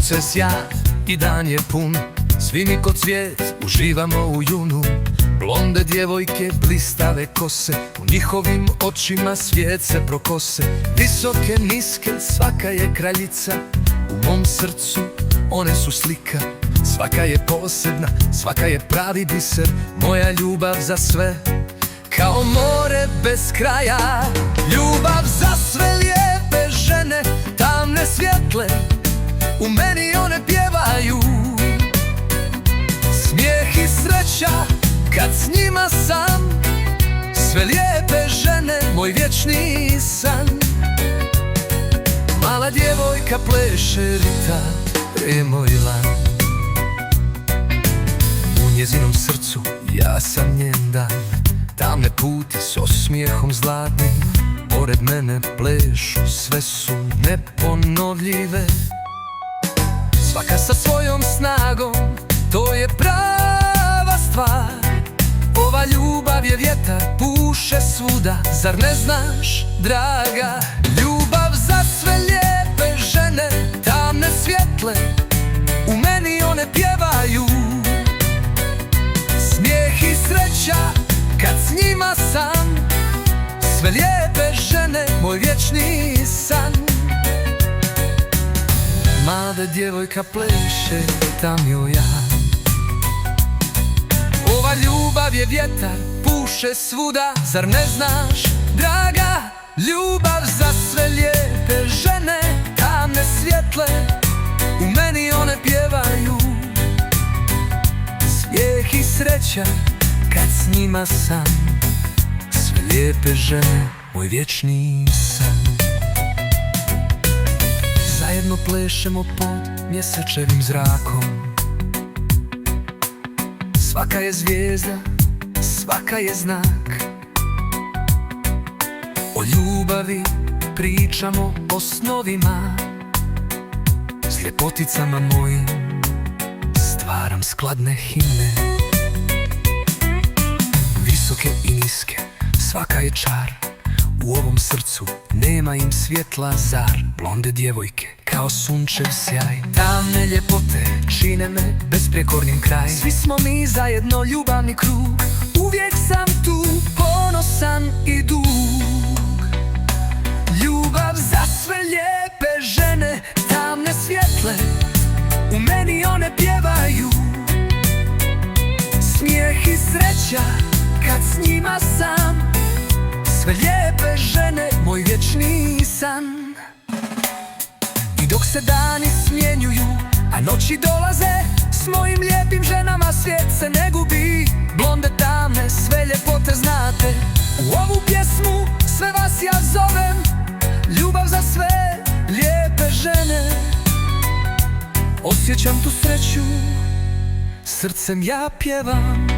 sunce sja i dan je pun, svi mi ko cvijet uživamo u junu. Blonde djevojke, blistave kose, u njihovim očima svijet se prokose. Visoke, niske, svaka je kraljica, u mom srcu one su slika. Svaka je posebna, svaka je pravi biser, moja ljubav za sve, kao more bez kraja. Ljubav za sve lijepe žene, tamne svjetle, u meni one pjevaju. Smijeh i sreća kad s njima sam, sve lijepe žene, moj vječni san. Mala djevojka pleše ritam, je moj lan. U njezinom srcu ja sam njen dan. Tamne puti s osmijehom zlatnim, pored mene plešu, sve su neponovljive. Svaka sa svojom snagom, to je prava stvar. Ova ljubav je vjetar, puše svuda, zar ne znaš, draga? Ljubav za sve lijepe žene, tamne svjetle, u meni one pjevaju. Smijeh i sreća kad s njima sam, sve lijepe žene, moj vječni san. Mlada djevojka pleše, tam joj ja. Ova ljubav je vjetar, puše svuda, zar ne znaš, draga? Ljubav za sve lijepe žene, tamne svjetle, u meni one pjevaju. Smijeh i sreća kad s njima sam, sve lijepe žene, moj vječni san. Zajedno plešemo pod mjesečevim zrakom. Svaka je zvijezda, svaka je znak. O ljubavi pričamo o snovima, s ljepoticama mojim stvaram skladne himne. Visoke i niske, svaka je čar, u ovom srcu nema im svjetla zar. Blonde djevojke kao sunčev sjaj, tamne ljepote čine me besprijekornim kraj. Svi smo mi zajedno ljubavni krug, uvijek sam tu, ponosan i dug. Ljubav za sve lijepe žene, tamne svjetle, u meni one pjevaju. Smijeh i sreća kad s njima sam, sve lijepe žene, moj vječni san. I dok se dani smjenjuju, a noći dolaze, s mojim lijepim ženama svijet se ne gubi. Blonde, tamne, sve ljepote znate, u ovu pjesmu sve vas ja zovem. Ljubav za sve lijepe žene, osjećam tu sreću, srcem ja pjevam.